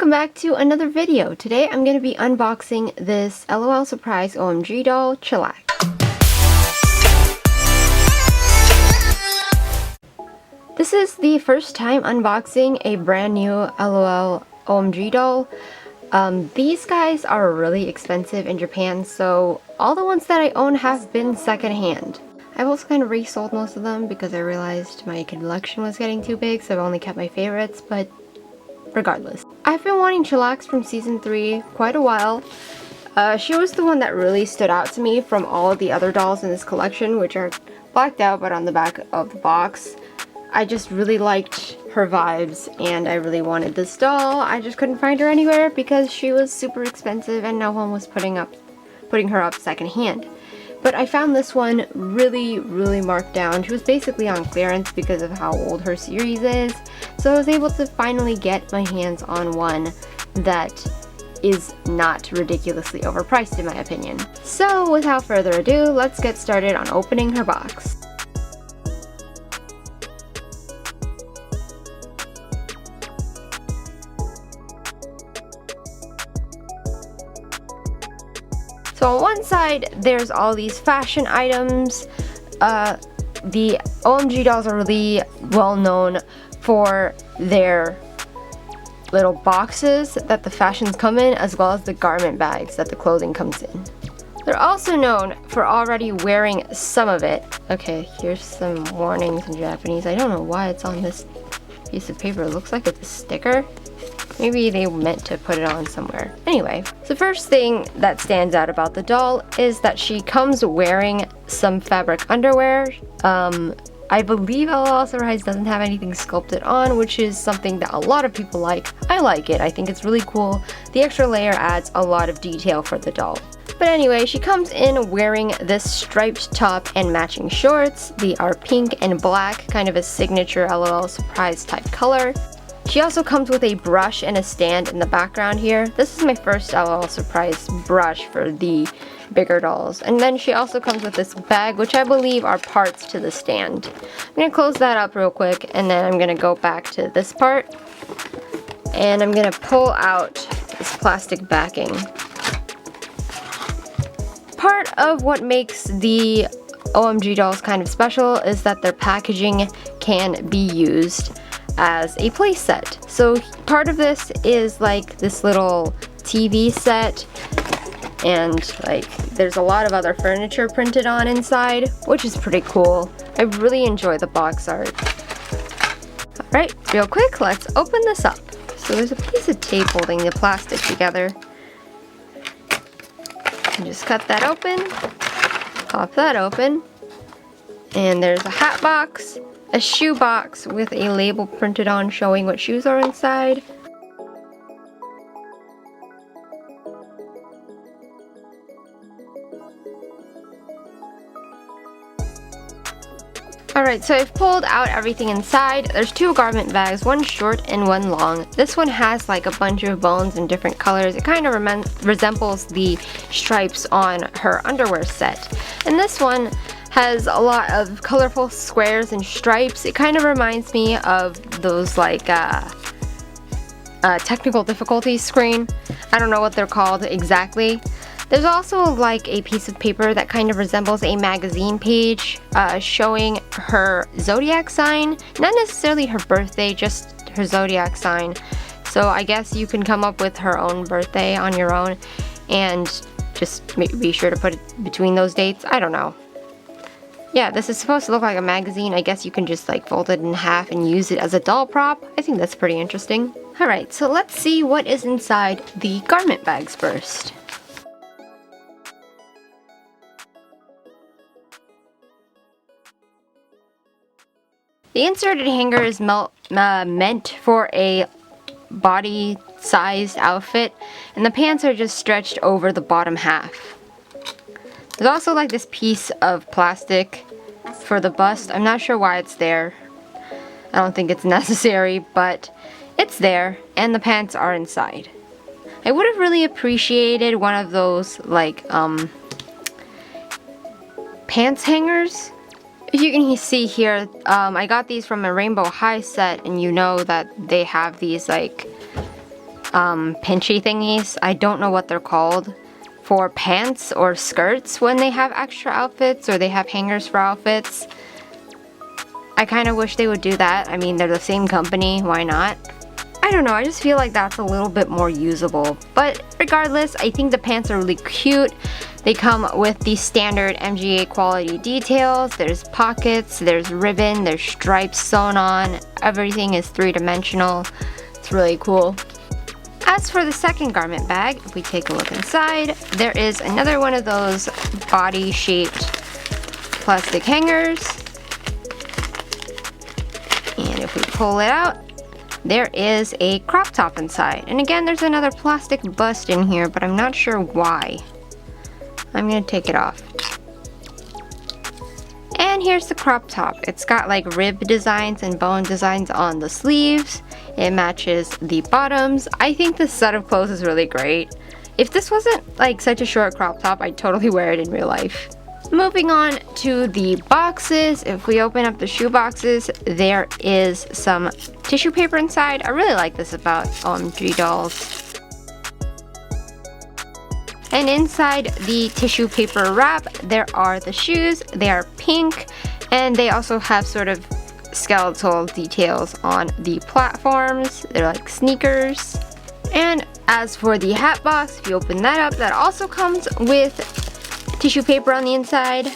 welcome back to another video. Today I'm going to be unboxing this LOL Surprise OMG Doll Chillax. This is the first time unboxing a brand new LOL OMG doll. These guys are really expensive in Japan, so all the ones that I own have been secondhand. I've also kind of resold most of them because I realized my collection was getting too big, so I've only kept my favorites, but regardless. I've been wanting Chillax from season 3 quite a while. She was the one that really stood out to me from all of the other dolls in this collection, which are blacked out but on the back of the box. I just really liked her vibes and I really wanted this doll. I just couldn't find her anywhere because she was super expensive and no one was putting her up secondhand. But I found this one really marked down. She was basically on clearance because of how old her series is. So I was able to finally get my hands on one that is not ridiculously overpriced in my opinion. So without further ado, let's get started on opening her box. So on one side, there's all these fashion items. The OMG dolls are really well known for their little boxes that the fashions come in, as well as the garment bags that the clothing comes in. They're also known for already wearing some of it. Okay, here's some warnings in Japanese. I don't know why it's on this piece of paper. It looks like it's a sticker. Maybe they meant to put it on somewhere. Anyway, the first thing that stands out about the doll is that she comes wearing some fabric underwear. I believe LOL Surprise doesn't have anything sculpted on, which is something that a lot of people like. I like it. I think it's really cool. The extra layer adds a lot of detail for the doll. But anyway, she comes in wearing this striped top and matching shorts. They are pink and black, kind of a signature LOL Surprise type color. She also comes with a brush and a stand in the background here. This is my first LOL Surprise brush for the bigger dolls. And then she also comes with this bag, which I believe are parts to the stand. I'm going to close that up real quick, and then I'm going to go back to this part. And I'm going to pull out this plastic backing. Part of what makes the OMG dolls kind of special is that their packaging can be used as a play set. So part of this is like this little TV set, and like there's a lot of other furniture printed on inside, which is pretty cool. I really enjoy the box art. Alright, real quick, let's open this up. So there's a piece of tape holding the plastic together. And just cut that open, pop that open, and there's a hat box, a shoe box with a label printed on showing what shoes are inside. Alright, so I've pulled out everything inside. There's two garment bags, one short and one long. This one has like a bunch of bones in different colors. It kind of resembles the stripes on her underwear set. And this one has a lot of colorful squares and stripes. It kind of reminds me of those like technical difficulty screen. I don't know what they're called exactly. There's also like a piece of paper that kind of resembles a magazine page showing her zodiac sign. Not necessarily her birthday, just her zodiac sign. So I guess you can come up with her own birthday on your own and just be sure to put it between those dates. I don't know. Yeah, this is supposed to look like a magazine. I guess you can just like fold it in half and use it as a doll prop. I think that's pretty interesting. Alright, so let's see what is inside the garment bags first. The inserted hanger is meant for a body-sized outfit, and the pants are just stretched over the bottom half. There's also like this piece of plastic for the bust. I'm not sure why it's there. I don't think it's necessary, but it's there, and the pants are inside. I would have really appreciated one of those like pants hangers. If you can see here, I got these from a Rainbow High set, and you know that they have these like pinchy thingies. I don't know what they're called. For pants or skirts when they have extra outfits or they have hangers for outfits. I kind of wish they would do that. I mean, they're the same company, why not? I don't know, I just feel like that's a little bit more usable. But regardless, I think the pants are really cute. They come with the standard MGA quality details. There's pockets, there's ribbon, there's stripes sewn on. Everything is three-dimensional. It's really cool. As for the second garment bag, if we take a look inside, there is another one of those body-shaped plastic hangers. And if we pull it out, there is a crop top inside. And again, there's another plastic bust in here, but I'm not sure why. I'm gonna take it off. And here's the crop top. It's got like rib designs and bone designs on the sleeves. It matches the bottoms. I think this set of clothes is really great. If this wasn't like such a short crop top, I'd totally wear it in real life. Moving on to the boxes. If we open up the shoe boxes, there is some tissue paper inside. I really like this about OMG dolls. And inside the tissue paper wrap, there are the shoes. They are pink, and they also have sort of skeletal details on the platforms. They're like sneakers. And as for the hat box, if you open that up, that also comes with tissue paper on the inside.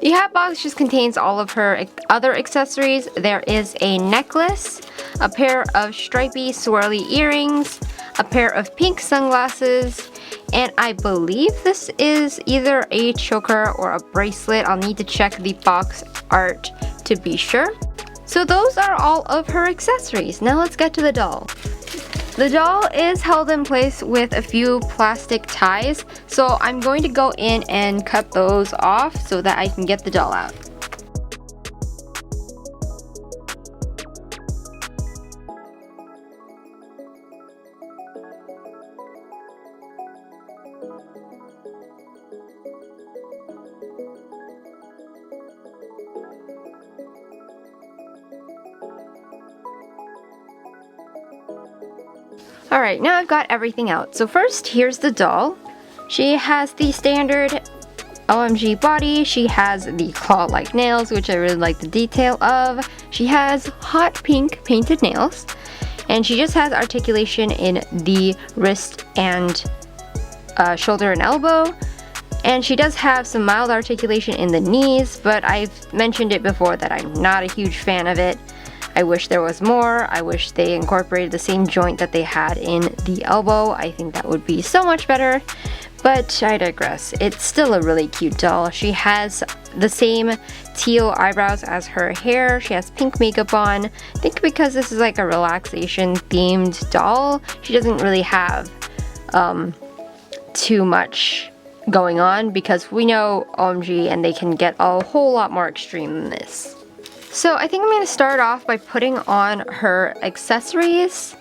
The hat box just contains all of her other accessories. There is a necklace, a pair of stripy swirly earrings, a pair of pink sunglasses, and I believe this is either a choker or a bracelet. I'll need to check the box art to be sure. So those are all of her accessories. Now let's get to the doll. The doll is held in place with a few plastic ties, so I'm going to go in and cut those off so that I can get the doll out. Alright, now I've got everything out. So first, here's the doll. She has the standard OMG body. She has the claw-like nails, which I really like the detail of. She has hot pink painted nails. And she just has articulation in the wrist and shoulder and elbow. And she does have some mild articulation in the knees, but I've mentioned it before that I'm not a huge fan of it. I wish there was more. I wish they incorporated the same joint that they had in the elbow. I think that would be so much better, but I digress. It's still a really cute doll. She has the same teal eyebrows as her hair. She has pink makeup on. I think because this is like a relaxation themed doll, she doesn't really have too much going on because we know OMG and they can get a whole lot more extreme than this. So I think I'm going to start off by putting on her accessories.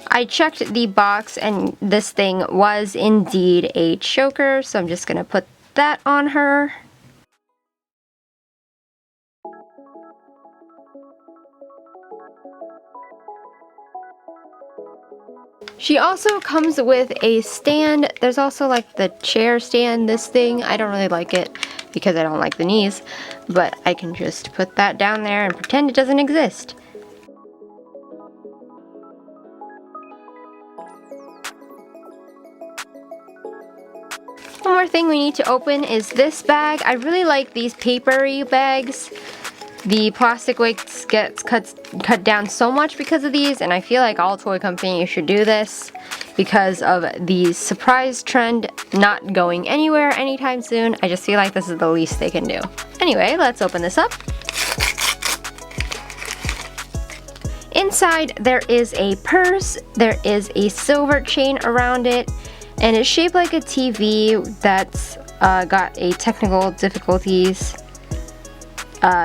I checked the box and this thing was indeed a choker, so I'm just going to put that on her. She also comes with a stand. There's also like the chair stand, this thing. I don't really like it because I don't like the knees, but I can just put that down there and pretend it doesn't exist. One more thing we need to open is this bag. I really like these papery bags. The plastic weight gets cut down so much because of these, and I feel like all toy companies should do this because of the surprise trend not going anywhere anytime soon. I just feel like this is the least they can do. Anyway, let's open this up. Inside there is a purse, there is a silver chain around it, and it's shaped like a TV that's got a technical difficulties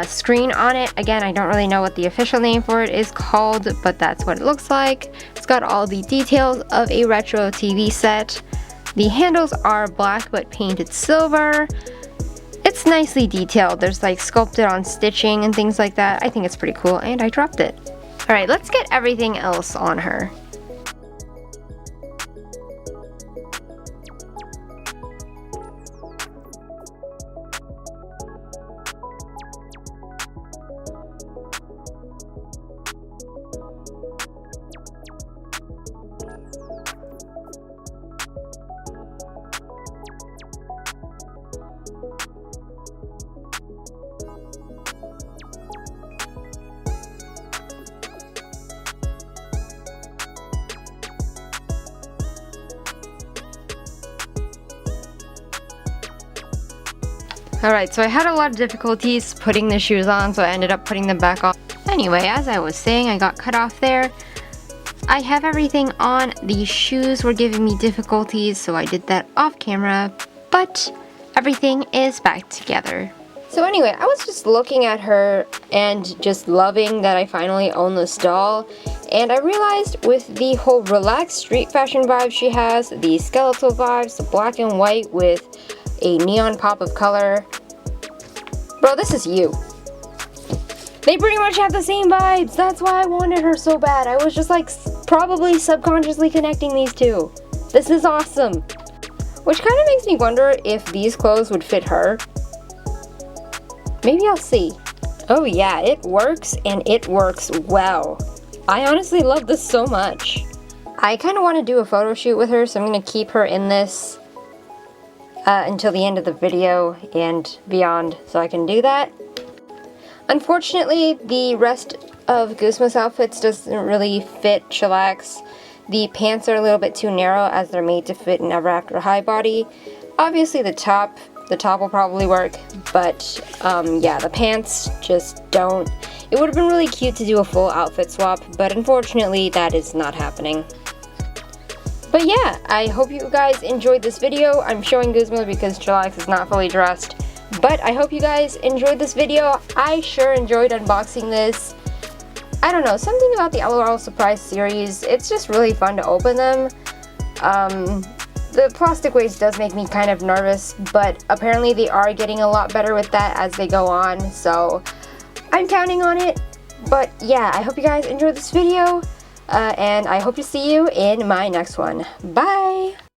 screen on it. Again, I don't really know what the official name for it is called, but that's what it looks like. It's got all the details of a retro TV set. The handles are black but painted silver. It's nicely detailed. There's like sculpted on stitching and things like that. I think it's pretty cool, and I dropped it. Alright, let's get everything else on her. Alright, so I had a lot of difficulties putting the shoes on, so I ended up putting them back on. Anyway, as I was saying, I got cut off there. I have everything on. The shoes were giving me difficulties, so I did that off camera, but everything is back together. So anyway, I was just looking at her and just loving that I finally own this doll, and I realized with the whole relaxed street fashion vibe she has, the skeletal vibes, the black and white with a neon pop of color. Bro, this is you. They pretty much have the same vibes. That's why I wanted her so bad. I was just like probably subconsciously connecting these two. This is awesome. Which kind of makes me wonder if these clothes would fit her. Maybe I'll see. Oh yeah, it works, and it works well. I honestly love this so much. I kind of want to do a photo shoot with her, so I'm going to keep her in this until the end of the video and beyond, so I can do that. Unfortunately, the rest of Guzma's outfits doesn't really fit Chillax. The pants are a little bit too narrow as they're made to fit an Ever After high body. Obviously the top will probably work, but yeah, the pants just don't. It would have been really cute to do a full outfit swap, but unfortunately that is not happening. But yeah, I hope you guys enjoyed this video. I'm showing Guzma because Chillax is not fully dressed. But I hope you guys enjoyed this video. I sure enjoyed unboxing this. I don't know, something about the LOL Surprise series, it's just really fun to open them. The plastic waste does make me kind of nervous, but apparently they are getting a lot better with that as they go on, so I'm counting on it. But yeah, I hope you guys enjoyed this video. And I hope to see you in my next one. Bye!